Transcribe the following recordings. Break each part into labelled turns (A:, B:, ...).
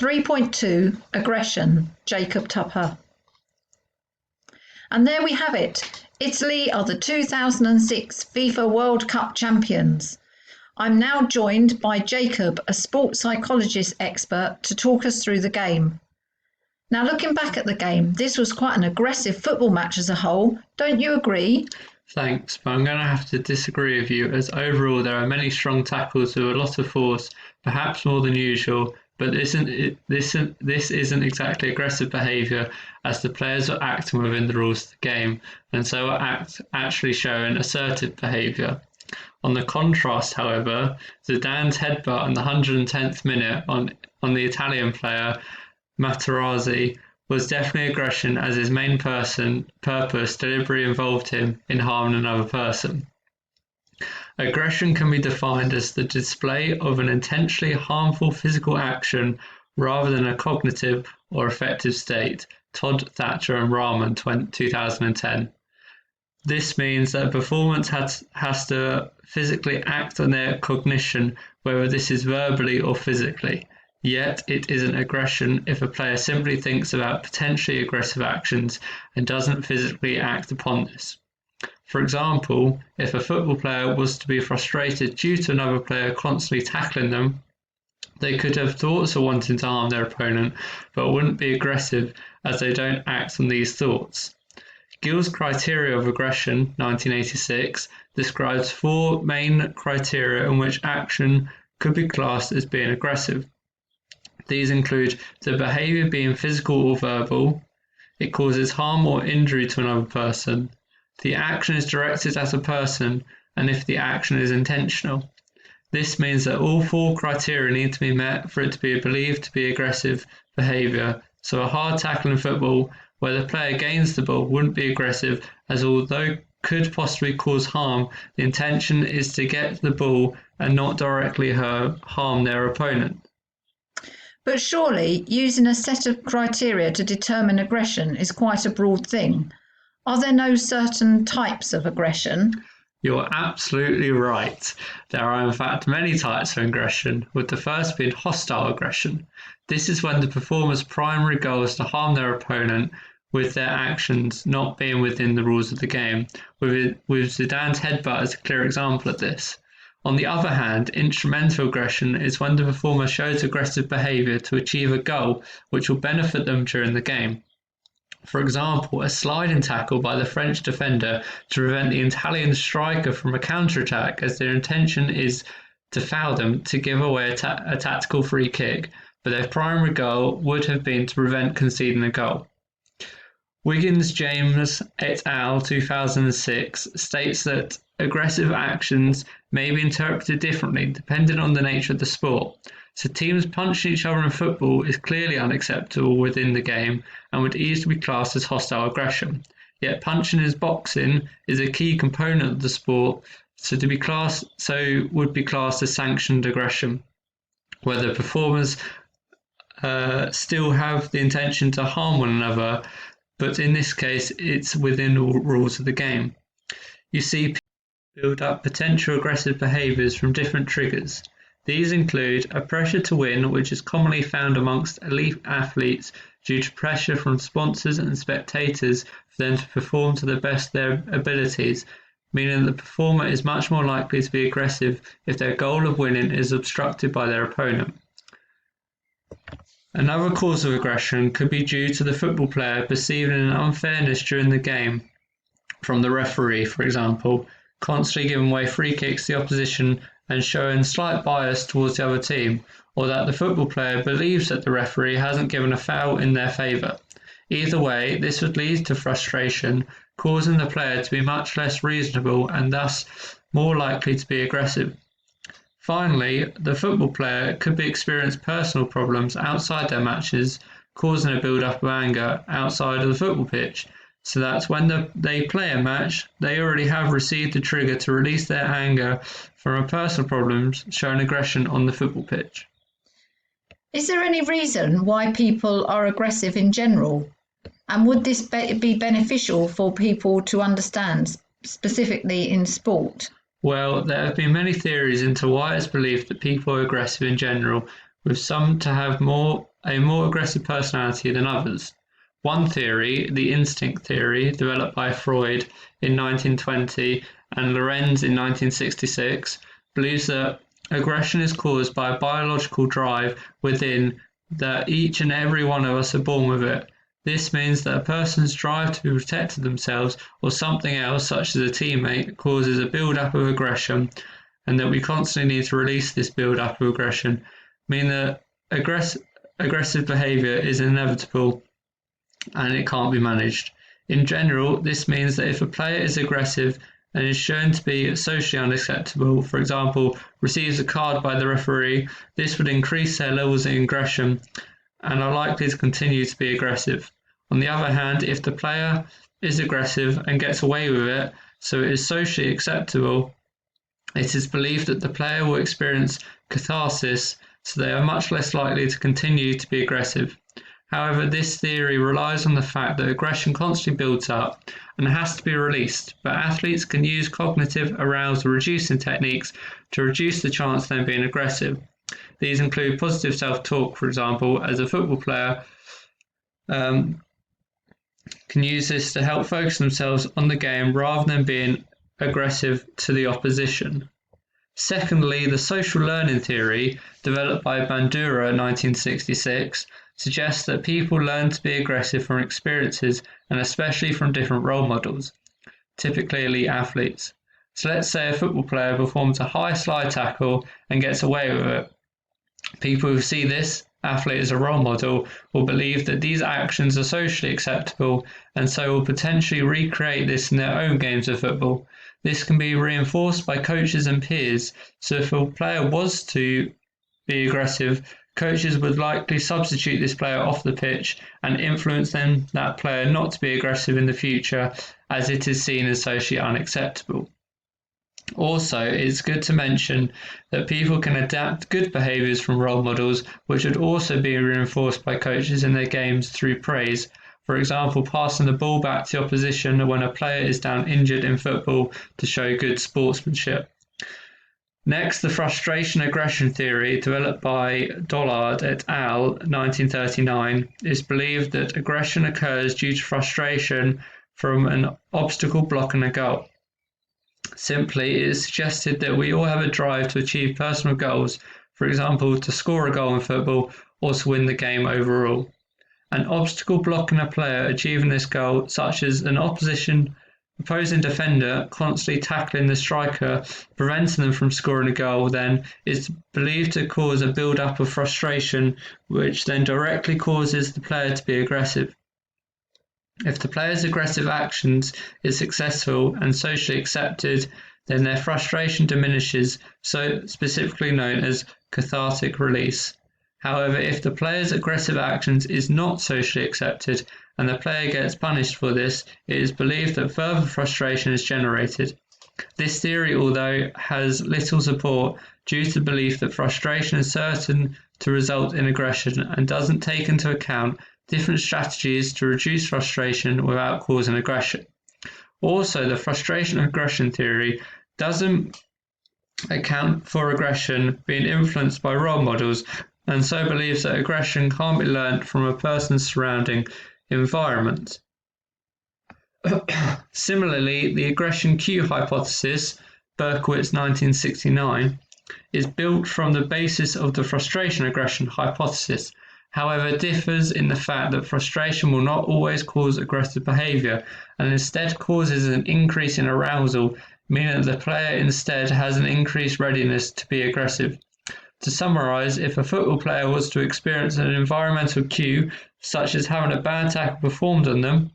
A: 3.2 Aggression, Jacob Tupper. And there we have it. Italy are the 2006 FIFA World Cup champions. I'm now joined by Jacob, a sports psychologist expert, to talk us through the game. Now, looking back at the game, this was quite an aggressive football match as a whole. Don't you agree?
B: Thanks, but I'm going to have to disagree with you, as overall there are many strong tackles with a lot of force, perhaps more than usual, but this isn't exactly aggressive behaviour, as the players are acting within the rules of the game, and so are actually showing assertive behaviour. On the contrast, however, Zidane's headbutt in the 110th minute on the Italian player Materazzi was definitely aggression, as his main purpose deliberately involved him in harming another person. Aggression can be defined as the display of an intentionally harmful physical action rather than a cognitive or affective state. Todd Thatcher and Rahman, 2010. This means that a performance has to physically act on their cognition, whether this is verbally or physically. Yet it isn't aggression if a player simply thinks about potentially aggressive actions and doesn't physically act upon this. For example, if a football player was to be frustrated due to another player constantly tackling them, they could have thoughts of wanting to harm their opponent, but wouldn't be aggressive as they don't act on these thoughts. Gill's criteria of aggression, 1986, describes 4 main criteria in which action could be classed as being aggressive. These include the behaviour being physical or verbal, it causes harm or injury to another person, the action is directed at a person, and if the action is intentional. This means that all 4 criteria need to be met for it to be believed to be aggressive behaviour, so a hard tackle in football where the player gains the ball wouldn't be aggressive, as although could possibly cause harm, the intention is to get the ball and not directly harm their opponent.
A: But surely using a set of criteria to determine aggression is quite a broad thing. Are there no certain types of aggression?
B: You're absolutely right. There are in fact many types of aggression, with the first being hostile aggression. This is when the performer's primary goal is to harm their opponent, with their actions not being within the rules of the game, with Zidane's headbutt as a clear example of this. On the other hand, instrumental aggression is when the performer shows aggressive behaviour to achieve a goal which will benefit them during the game. For example, a sliding tackle by the French defender to prevent the Italian striker from a counter-attack, as their intention is to foul them to give away a tactical free kick, but their primary goal would have been to prevent conceding a goal. Wiggins, James et al. 2006 states that aggressive actions may be interpreted differently depending on the nature of the sport. So teams punching each other in football is clearly unacceptable within the game and would easily be classed as hostile aggression. Yet punching in boxing is a key component of the sport, so would be classed as sanctioned aggression, where the performers still have the intention to harm one another, but in this case it's within the rules of the game. You see people build up potential aggressive behaviours from different triggers. These include a pressure to win, which is commonly found amongst elite athletes due to pressure from sponsors and spectators for them to perform to the best of their abilities, meaning the performer is much more likely to be aggressive if their goal of winning is obstructed by their opponent. Another cause of aggression could be due to the football player perceiving an unfairness during the game from the referee, for example, constantly giving away free kicks to the opposition and showing slight bias towards the other team, or that the football player believes that the referee hasn't given a foul in their favour. Either way, this would lead to frustration, causing the player to be much less reasonable and thus more likely to be aggressive. Finally, the football player could be experiencing personal problems outside their matches, causing a build-up of anger outside of the football pitch, so that when they play a match, they already have received the trigger to release their anger from personal problems, showing aggression on the football pitch.
A: Is there any reason why people are aggressive in general? And would this be beneficial for people to understand, specifically in sport?
B: Well, there have been many theories into why it's believed that people are aggressive in general, with some to have a more aggressive personality than others. One theory, the instinct theory, developed by Freud in 1920 and Lorenz in 1966, believes that aggression is caused by a biological drive within that each and every one of us are born with it. This means that a person's drive to protect themselves or something else, such as a teammate, causes a build-up of aggression, and that we constantly need to release this build-up of aggression, meaning that aggressive behaviour is inevitable and it can't be managed. In general, this means that if a player is aggressive and is shown to be socially unacceptable, for example, receives a card by the referee, this would increase their levels of aggression and are likely to continue to be aggressive. On the other hand, if the player is aggressive and gets away with it, so it is socially acceptable, it is believed that the player will experience catharsis, so they are much less likely to continue to be aggressive. However, this theory relies on the fact that aggression constantly builds up and has to be released, but athletes can use cognitive arousal reducing techniques to reduce the chance of them being aggressive. These include positive self-talk, for example, as a football player can use this to help focus themselves on the game rather than being aggressive to the opposition. Secondly, the social learning theory, developed by Bandura in 1966, suggests that people learn to be aggressive from experiences and especially from different role models, typically elite athletes. So let's say a football player performs a high slide tackle and gets away with it. People who see this athlete as a role model will believe that these actions are socially acceptable and so will potentially recreate this in their own games of football. This can be reinforced by coaches and peers, so if a player was to be aggressive, coaches would likely substitute this player off the pitch and influence that player not to be aggressive in the future, as it is seen as socially unacceptable. Also, it's good to mention that people can adapt good behaviours from role models, which would also be reinforced by coaches in their games through praise. For example, passing the ball back to the opposition when a player is down injured in football to show good sportsmanship. Next, the frustration aggression theory, developed by Dollard et al. 1939, is believed that aggression occurs due to frustration from an obstacle blocking a goal. Simply, it is suggested that we all have a drive to achieve personal goals, for example, to score a goal in football or to win the game overall. An obstacle blocking a player achieving this goal, such as an opposing defender constantly tackling the striker, preventing them from scoring a goal, then is believed to cause a build-up of frustration, which then directly causes the player to be aggressive. If the player's aggressive actions is successful and socially accepted, then their frustration diminishes, so specifically known as cathartic release. However, if the player's aggressive actions is not socially accepted and the player gets punished for this, it is believed that further frustration is generated. This theory, although has little support due to the belief that frustration is certain to result in aggression and doesn't take into account different strategies to reduce frustration without causing aggression. Also, the frustration aggression theory doesn't account for aggression being influenced by role models, and so believes that aggression can't be learnt from a person's surrounding environment. Similarly, the aggression cue hypothesis, Berkowitz 1969, is built from the basis of the frustration aggression hypothesis. However, differs in the fact that frustration will not always cause aggressive behaviour and instead causes an increase in arousal, meaning that the player instead has an increased readiness to be aggressive. To summarise, if a football player was to experience an environmental cue, such as having a bad tackle performed on them,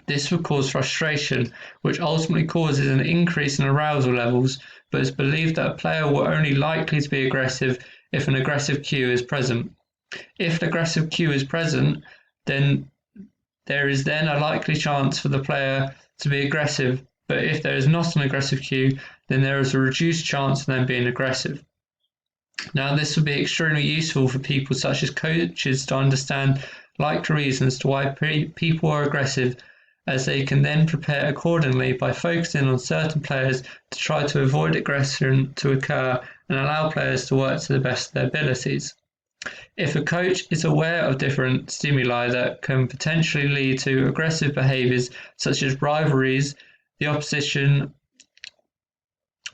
B: this would cause frustration, which ultimately causes an increase in arousal levels, but it's believed that a player will only likely to be aggressive if an aggressive cue is present. If an aggressive cue is present, then there is then a likely chance for the player to be aggressive, but if there is not an aggressive cue, then there is a reduced chance of them being aggressive. Now, this would be extremely useful for people such as coaches to understand likely reasons to why people are aggressive, as they can then prepare accordingly by focusing on certain players to try to avoid aggression to occur and allow players to work to the best of their abilities. If a coach is aware of different stimuli that can potentially lead to aggressive behaviours such as rivalries, the opposition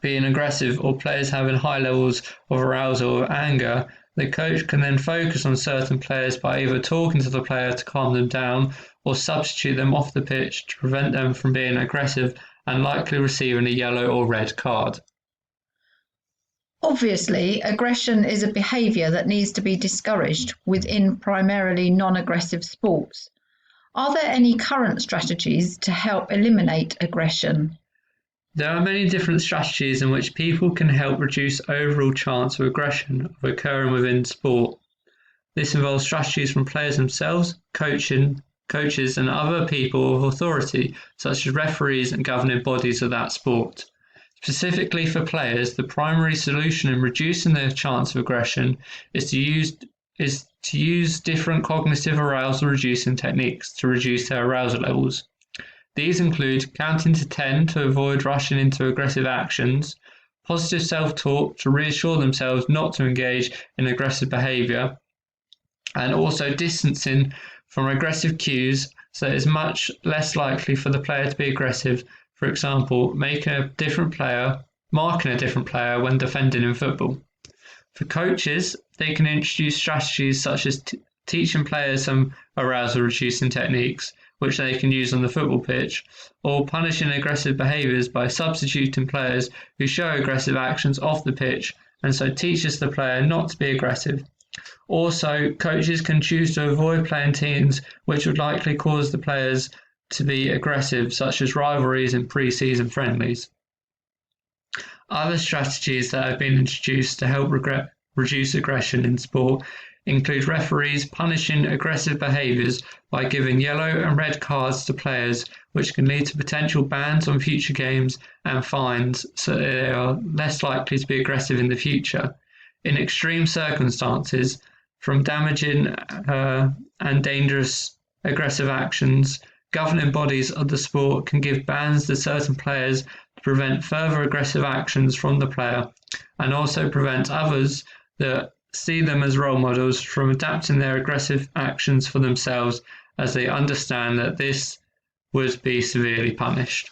B: being aggressive, or players having high levels of arousal or anger, the coach can then focus on certain players by either talking to the player to calm them down or substitute them off the pitch to prevent them from being aggressive and likely receiving a yellow or red card.
A: Obviously, aggression is a behaviour that needs to be discouraged within primarily non-aggressive sports. Are there any current strategies to help eliminate aggression?
B: There are many different strategies in which people can help reduce overall chance of aggression occurring within sport. This involves strategies from players themselves, coaches and other people of authority, such as referees and governing bodies of that sport. Specifically for players, the primary solution in reducing their chance of aggression is to use different cognitive arousal reducing techniques to reduce their arousal levels. These include counting to 10 to avoid rushing into aggressive actions, positive self-talk to reassure themselves not to engage in aggressive behaviour, and also distancing from aggressive cues so it is much less likely for the player to be aggressive. For example, marking a different player when defending in football. For coaches, they can introduce strategies such as teaching players some arousal reducing techniques, which they can use on the football pitch, or punishing aggressive behaviours by substituting players who show aggressive actions off the pitch and so teaches the player not to be aggressive. Also, coaches can choose to avoid playing teams which would likely cause the players to be aggressive, such as rivalries and pre-season friendlies. Other strategies that have been introduced to help reduce aggression in sport include referees punishing aggressive behaviours by giving yellow and red cards to players, which can lead to potential bans on future games and fines, so they are less likely to be aggressive in the future. In extreme circumstances, from damaging and dangerous aggressive actions, governing bodies of the sport can give bans to certain players to prevent further aggressive actions from the player, and also prevent others that see them as role models from adapting their aggressive actions for themselves, as they understand that this would be severely punished.